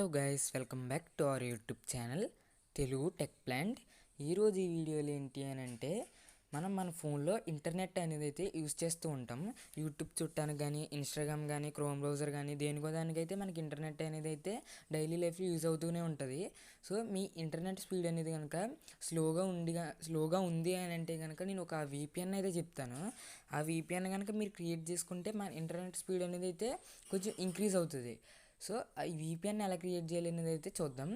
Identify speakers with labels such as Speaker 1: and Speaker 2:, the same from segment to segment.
Speaker 1: Hello guys, welcome back to our YouTube channel Telugu tech plant. ఈరోజు ఈ వీడియోలో ఏంటి అని అంటే మనం మన ఫోన్లో ఇంటర్నెట్ అనేది అయితే యూస్ చేస్తూ ఉంటాం. యూట్యూబ్ చుట్టానికి కానీ, ఇన్స్టాగ్రామ్ కానీ, క్రోమ్ బ్రౌజర్ కానీ దేనికో దానికైతే మనకి ఇంటర్నెట్ అనేది అయితే డైలీ లైఫ్లో యూజ్ అవుతూనే ఉంటుంది. సో మీ ఇంటర్నెట్ స్పీడ్ అనేది కనుక స్లోగా ఉంది అని అంటే కనుక నేను ఒక VPN అయితే చెప్తాను. ఆ VPN కనుక మీరు క్రియేట్ చేసుకుంటే మన ఇంటర్నెట్ స్పీడ్ అనేది అయితే కొంచెం ఇంక్రీజ్ అవుతుంది. సో ఈ VPN ఎలా క్రియేట్ చేయాలి అనేది అయితే చూద్దాం.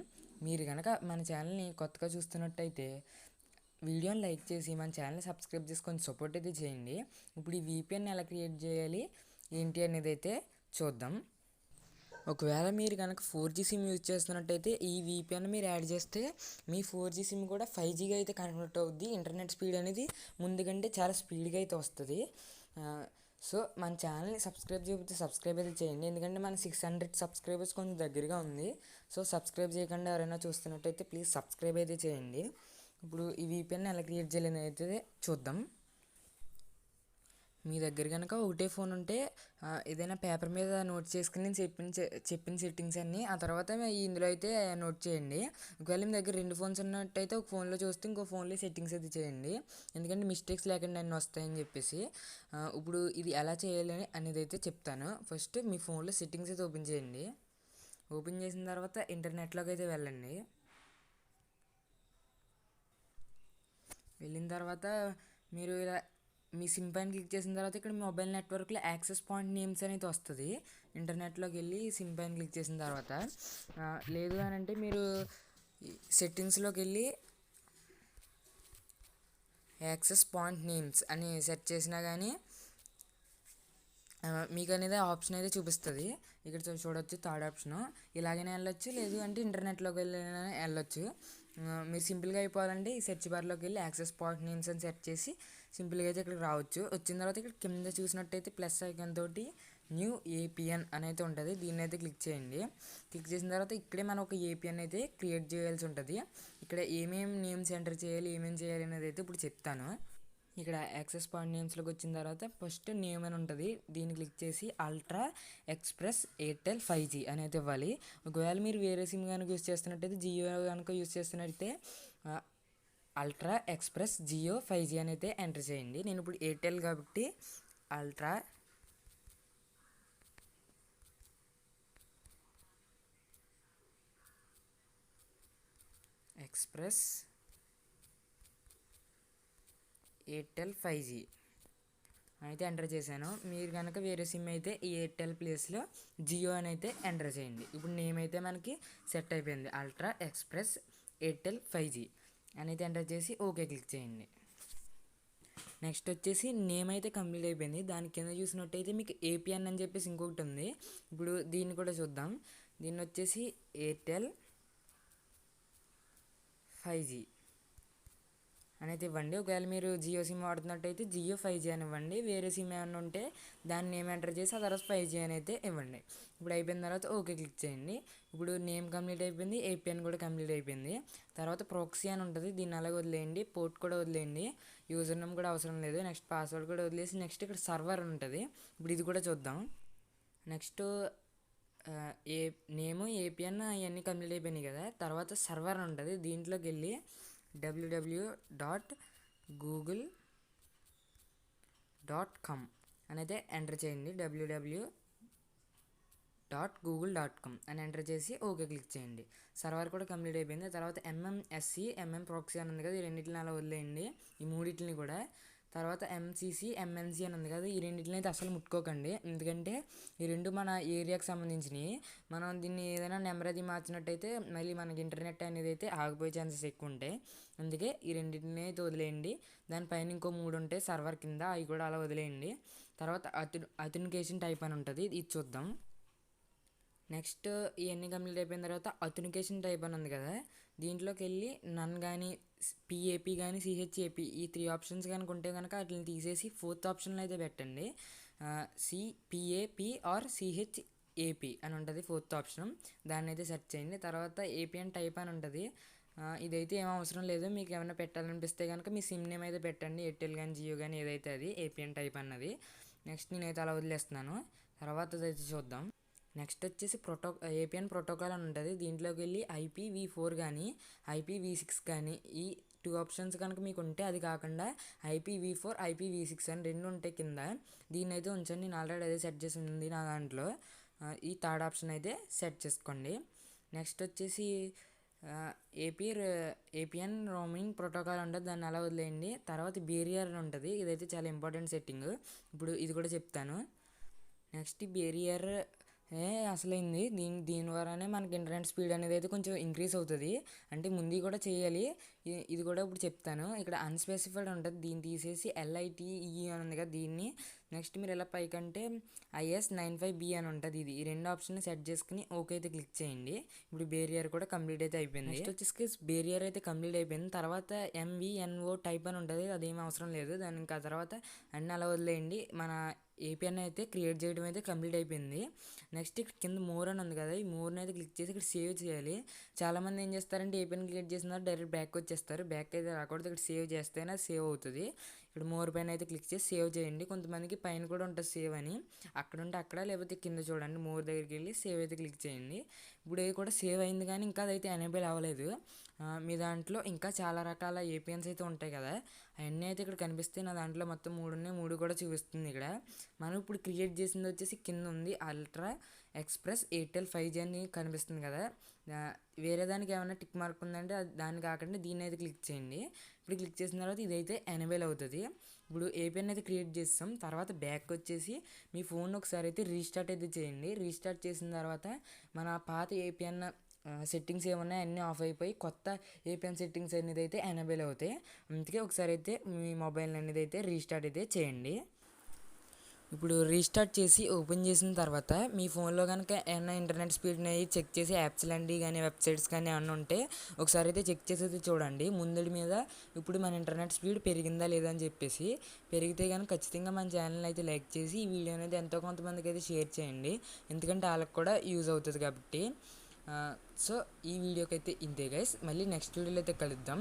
Speaker 1: మీరు కనుక మన ఛానల్ని కొత్తగా చూస్తున్నట్టయితే వీడియోని లైక్ చేసి మన ఛానల్ని సబ్స్క్రైబ్ చేసుకొని సపోర్ట్ అయితే చేయండి. ఇప్పుడు ఈ VPN ఎలా క్రియేట్ చేయాలి ఏంటి అనేది అయితే చూద్దాం. ఒకవేళ మీరు కనుక 4G సిమ్ యూజ్ చేస్తున్నట్టయితే ఈ VPN మీరు యాడ్ చేస్తే మీ 4G సిమ్ కూడా 5Gగా అయితే కన్వర్ట్ అవుద్ది. ఇంటర్నెట్ స్పీడ్ అనేది ముందు కంటే చాలా స్పీడ్గా అయితే వస్తుంది. సో మన ఛానల్ని సబ్స్క్రైబ్ చేయకపోతే సబ్స్క్రైబ్ అయితే చేయండి, ఎందుకంటే మన 600 సబ్స్క్రైబర్స్ కొంచెం దగ్గరగా ఉంది. సో సబ్స్క్రైబ్ చేయకుండా ఎవరైనా చూస్తున్నట్టయితే ప్లీజ్ సబ్స్క్రైబ్ అయితే చేయండి. ఇప్పుడు ఈ VPN ఎలా క్రియేట్ చేయాలని అయితే చూద్దాం. మీ దగ్గర కనుక ఒకటే ఫోన్ ఉంటే ఏదైనా పేపర్ మీద నోట్ చేసుకుని నేను చెప్పిన సెట్టింగ్స్ అన్నీ ఆ తర్వాత ఇందులో అయితే నోట్ చేయండి. ఒకవేళ మీ దగ్గర 2 ఫోన్స్ ఉన్నట్టయితే ఒక ఫోన్లో చూస్తే ఇంకో ఫోన్లో సెట్టింగ్స్ అయితే చేయండి, ఎందుకంటే మిస్టేక్స్ లేకుండా అన్నీ వస్తాయని చెప్పేసి. ఇప్పుడు ఇది ఎలా చేయాలి అనేది అయితే చెప్తాను. ఫస్ట్ మీ ఫోన్లో సెట్టింగ్స్ అయితే ఓపెన్ చేయండి. ఓపెన్ చేసిన తర్వాత ఇంటర్నెట్లోకి అయితే వెళ్ళండి. వెళ్ళిన తర్వాత మీరు ఇలా మీ సిమ్ పైన క్లిక్ చేసిన తర్వాత ఇక్కడ మీ మొబైల్ నెట్వర్క్లో యాక్సెస్ పాయింట్ నేమ్స్ అనేది వస్తుంది. ఇంటర్నెట్లోకి వెళ్ళి సిమ్ పైన క్లిక్ చేసిన తర్వాత లేదు అని అంటే మీరు సెట్టింగ్స్లోకి వెళ్ళి యాక్సెస్ పాయింట్ నేమ్స్ అని సెర్చ్ చేసినా కానీ మీకు అనేది ఆప్షన్ అయితే చూపిస్తుంది. ఇక్కడ చూడవచ్చు థర్డ్ ఆప్షను. ఇలాగైనా వెళ్ళొచ్చు, లేదు అంటే ఇంటర్నెట్లోకి వెళ్ళొచ్చు. మీరు సింపుల్గా అయిపోవాలంటే ఈ సెర్చ్ బార్లోకి వెళ్ళి యాక్సెస్ పాయింట్ నేమ్స్ అని సెర్చ్ చేసి సింపుల్గా అయితే ఇక్కడికి రావచ్చు. వచ్చిన తర్వాత ఇక్కడ కింద చూసినట్టయితే ప్లస్ ఐకాన్ తోటి న్యూ APN అని అయితే ఉంటుంది. దీన్ని అయితే క్లిక్ చేయండి. క్లిక్ చేసిన తర్వాత ఇక్కడే మనం ఒక APN అయితే క్రియేట్ చేయాల్సి ఉంటుంది. ఇక్కడ ఏమేమి నేమ్స్ ఎంటర్ చేయాలి, ఏమేమి చేయాలి అనేది అయితే ఇప్పుడు చెప్తాను. ఇక్కడ యాక్సెస్ పాయింట్ నేమ్స్లోకి వచ్చిన తర్వాత ఫస్ట్ నేమ్ అని ఉంటుంది. దీన్ని క్లిక్ చేసి అల్ట్రా ఎక్స్ప్రెస్ ఎయిర్టెల్ 5G అని అయితే ఇవ్వాలి. ఒకవేళ మీరు వేరే సిమ్ కనుక యూస్ చేస్తున్నట్టయితే, జియో కనుక యూస్ చేస్తున్నట్టయితే అల్ట్రా ఎక్స్ప్రెస్ జియో 5G అని అయితే ఎంటర్ చేయండి. నేను ఇప్పుడు ఎయిర్టెల్ కాబట్టి అల్ట్రా ఎక్స్ప్రెస్ ఎయిర్టెల్ 5G అయితే ఎంటర్ చేశాను. మీరు కనుక వేరే సిమ్ అయితే ఈ ఎయిర్టెల్ ప్లేస్లో జియో అని అయితే ఎంటర్ చేయండి. ఇప్పుడు నేమ్ అయితే మనకి సెట్ అయిపోయింది, అల్ట్రా ఎక్స్ప్రెస్ ఎయిర్టెల్ 5G అని అయితే ఎంటర్ చేసి ఓకే క్లిక్ చేయండి. నెక్స్ట్ వచ్చేసి నేమ్ అయితే కంప్లీట్ అయిపోయింది. దాని కింద చూసినట్టయితే మీకు APN అని చెప్పేసి ఇంకొకటి ఉంది. ఇప్పుడు దీన్ని కూడా చూద్దాం. దీన్ని వచ్చేసి ఎయిర్టెల్ 5G అని అయితే ఇవ్వండి. ఒకవేళ మీరు జియో సిమ్ వాడుతున్నట్టయితే జియో 5G అని ఇవ్వండి. వేరే సిమ్ ఏమైనా ఉంటే దాన్ని నేమ్ ఎంటర్ చేసి ఆ తర్వాత 5G అని అయితే ఇవ్వండి. ఇప్పుడు అయిపోయిన తర్వాత ఓకే క్లిక్ చేయండి. ఇప్పుడు నేమ్ కంప్లీట్ అయిపోయింది, APN కూడా కంప్లీట్ అయిపోయింది. తర్వాత ప్రాక్సీ అని ఉంటుంది, దీన్ని అలాగే వదిలేయండి. పోర్ట్ కూడా వదిలేయండి, యూజర్ నేమ్ కూడా అవసరం లేదు. నెక్స్ట్ పాస్వర్డ్ కూడా వదిలేసి నెక్స్ట్ ఇక్కడ సర్వర్ ఉంటుంది. ఇప్పుడు ఇది కూడా చూద్దాం. నెక్స్ట్ నేము APN అవన్నీ కంప్లీట్ అయిపోయినాయి కదా. తర్వాత సర్వర్ ఉంటుంది, దీంట్లోకి వెళ్ళి www.google.com అని అయితే ఎంటర్ చేయండి. www.google.com అని ఎంటర్ చేసి ఓకే క్లిక్ చేయండి. సర్వర్ కూడా కంప్లీట్ అయిపోయింది. తర్వాత MMSC ప్రాక్సీ అని ఉంది కదా, ఈ రెండింటిని అలా వదిలేయండి, ఈ మూడింటిని కూడా. తర్వాత MCC MNC అని ఉంది కదా, ఈ రెండింటిని అయితే అసలు ముట్టుకోకండి, ఎందుకంటే ఈ రెండు మన ఏరియాకి సంబంధించినవి. మనం దీన్ని ఏదైనా నెంబర్ అది మార్చినట్టయితే మళ్ళీ మనకి ఇంటర్నెట్ అనేది అయితే ఆగిపోయే ఛాన్సెస్ ఎక్కువ ఉంటాయి. అందుకే ఈ రెండింటిని అయితే వదిలేయండి. దానిపైన ఇంకో 3 ఉంటాయి సర్వర్ కింద, అవి కూడా అలా వదిలేయండి. తర్వాత అథెంటికేషన్ టైప్ అని ఉంటుంది, ఇది చూద్దాం. నెక్స్ట్ ఇవన్నీ కంప్లీట్ అయిపోయిన తర్వాత అథెంటికేషన్ టైప్ అని ఉంది కదా, దీంట్లోకి వెళ్ళి నన్ కానీ, PAP కానీ, CHAP ఈ 3 ఆప్షన్స్ కనుక ఉంటే కనుక వాటిని తీసేసి 4th ఆప్షన్లో అయితే పెట్టండి. CPAP ఆర్ CHAP అని ఉంటుంది 4th ఆప్షన్, దాన్ని అయితే సెర్చ్ చేయండి. తర్వాత APN టైప్ అని ఉంటుంది, ఇదైతే ఏం అవసరం లేదు. మీకు ఏమైనా పెట్టాలనిపిస్తే కనుక మీ సిమ్ నేమ్ అయితే పెట్టండి, ఎయిర్టెల్ కానీ జియో కానీ ఏదైతే అది APN టైప్ అన్నది. నెక్స్ట్ నేనైతే అలా వదిలేస్తున్నాను. తర్వాత అయితే చూద్దాం. నెక్స్ట్ వచ్చేసి ఏపీఎన్ ప్రోటోకాల్ అని ఉంటుంది. దీంట్లోకి వెళ్ళి IPv4 కానీ IPv6 కానీ ఈ 2 ఆప్షన్స్ కనుక మీకు ఉంటే, అది కాకుండా IPv4 IPv6 అని 2 ఉంటాయి కింద. దీన్ని అయితే ఉంచండి, నేను ఆల్రెడీ అదే సెట్ చేసి ఉంది నా దాంట్లో. ఈ థర్డ్ ఆప్షన్ అయితే సెట్ చేసుకోండి. నెక్స్ట్ వచ్చేసి ఏపీఎన్ రోమింగ్ ప్రోటోకాల్ ఉంటుంది, దాన్ని అలా వదిలేయండి. తర్వాత బేరియర్ అని ఉంటుంది, ఇదైతే చాలా ఇంపార్టెంట్ సెట్టింగ్. ఇప్పుడు ఇది కూడా చెప్తాను. నెక్స్ట్ బేరియర్ అసలైంది. దీని ద్వారానే మనకి ఇంటర్నెట్ స్పీడ్ అనేది అయితే కొంచెం ఇంక్రీజ్ అవుతుంది. అంటే ముందు కూడా చేయాలి, ఇది కూడా ఇప్పుడు చెప్తాను. ఇక్కడ అన్స్పెసిఫైడ్ ఉంటుంది, దీన్ని తీసేసి LITE అని ఉంది కదా దీన్ని. నెక్స్ట్ మీరు ఎలా పైకంటే IS95B అని ఉంటుంది. ఈ 2 ఆప్షన్ సెట్ చేసుకుని ఓకే అయితే క్లిక్ చేయండి. ఇప్పుడు బేరియర్ కూడా కంప్లీట్ అయితే అయిపోయింది. నెక్స్ట్ వచ్చేసి బేరియర్ అయితే కంప్లీట్ అయిపోయింది. తర్వాత MVNO టైప్ అని ఉంటుంది, అదేం అవసరం లేదు. దాని ఇంకా తర్వాత అన్నీ అలా వదిలేయండి. మన ఏపీఎన్ అయితే క్రియేట్ చేయడం అయితే కంప్లీట్ అయిపోయింది. నెక్స్ట్ ఇక్కడ కింద మోర్ అని ఉంది కదా, ఈ మోర్ని అయితే క్లిక్ చేసి ఇక్కడ సేవ్ చేయాలి. చాలామంది ఏం చేస్తారంటే ఏపీఎన్ క్రియేట్ చేసిన డైరెక్ట్ బ్యాక్ వచ్చేస్తారు. బ్యాక్ అయితే రాకూడదు, ఇక్కడ సేవ్ చేస్తేనే సేవ్ అవుతుంది. ఇక్కడ మోర్ పైన అయితే క్లిక్ చేసి సేవ్ చేయండి. కొంతమందికి పైన కూడా ఉంటుంది సేవ్ అని, అక్కడ ఉంటే అక్కడ, లేకపోతే కింద చూడండి మోర్ దగ్గరికి వెళ్ళి సేవ్ అయితే క్లిక్ చేయండి. ఇప్పుడు ఇది కూడా సేవ్ అయింది, కానీ ఇంకా అదైతే ఎనేబుల్ అవ్వలేదు. మీ దాంట్లో ఇంకా చాలా రకాల ఏపీఎన్స్ అయితే ఉంటాయి కదా, అవన్నీ అయితే ఇక్కడ కనిపిస్తాయి. నా దాంట్లో మొత్తం 3 ఉన్నాయి, 3 కూడా చూపిస్తుంది ఇక్కడ. మనం ఇప్పుడు క్రియేట్ చేసింది వచ్చేసి కింద ఉంది అల్ట్రా ఎక్స్ప్రెస్ ఎయిర్టెల్ 5G అని కనిపిస్తుంది కదా. వేరే దానికి ఏమైనా టిక్ మార్క్ ఉందంటే దాన్ని కాకుండా దీన్ని అయితే క్లిక్ చేయండి. ఇప్పుడు క్లిక్ చేసిన తర్వాత ఇదైతే ఎనేబుల్ అవుతుంది. ఇప్పుడు ఏపీఎన్ అయితే క్రియేట్ చేస్తాం. తర్వాత బ్యాక్ వచ్చేసి మీ ఫోన్ ఒకసారి అయితే రీస్టార్ట్ అయితే చేయండి. రీస్టార్ట్ చేసిన తర్వాత మన పాత ఏపీఎన్ సెట్టింగ్స్ ఏమన్నా అన్నీ ఆఫ్ అయిపోయి కొత్త ఏపీఎన్ సెట్టింగ్స్ అనేది అయితే ఎనేబుల్ అవుతాయి. అందుకే ఒకసారి అయితే మీ మొబైల్ అనేది అయితే రీస్టార్ట్ అయితే చేయండి. ఇప్పుడు రీస్టార్ట్ చేసి ఓపెన్ చేసిన తర్వాత మీ ఫోన్లో కనుక ఏమైనా ఇంటర్నెట్ స్పీడ్ని చెక్ చేసి యాప్స్ లాంటివి కానీ వెబ్సైట్స్ కానీ ఏమన్నా ఉంటే ఒకసారి అయితే చెక్ చేసి అయితే చూడండి. ముందడి మీద ఇప్పుడు మన ఇంటర్నెట్ స్పీడ్ పెరిగిందా లేదా అని చెప్పేసి, పెరిగితే కానీ ఖచ్చితంగా మన ఛానల్ అయితే లైక్ చేసి ఈ వీడియో అనేది ఎంతో కొంతమందికి అయితే షేర్ చేయండి, ఎందుకంటే వాళ్ళకి కూడా యూజ్ అవుతుంది కాబట్టి. సో ఈ వీడియోకి అయితే ఇంతే గైస్, మళ్ళీ నెక్స్ట్ వీడియోలో అయితే కలుద్దాం.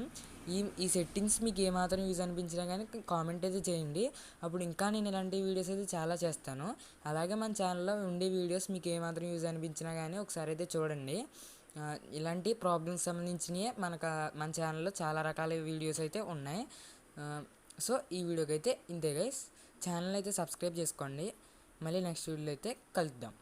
Speaker 1: ఈ సెట్టింగ్స్ మీకు ఏమాత్రం యూజ్ అనిపించినా కానీ కామెంట్ అయితే చేయండి, అప్పుడు ఇంకా నేను ఇలాంటి వీడియోస్ అయితే చాలా చేస్తాను. అలాగే మన ఛానల్లో ఉండే వీడియోస్ మీకు ఏమాత్రం యూజ్ అనిపించినా కానీ ఒకసారి అయితే చూడండి. ఇలాంటి ప్రాబ్లమ్స్ సంబంధించినవి మన ఛానల్లో చాలా రకాల వీడియోస్ అయితే ఉన్నాయి. సో ఈ వీడియోకి అయితే ఇంతే గైస్, ఛానల్ అయితే సబ్స్క్రైబ్ చేసుకోండి. మళ్ళీ నెక్స్ట్ వీడియోలో అయితే కలుద్దాం.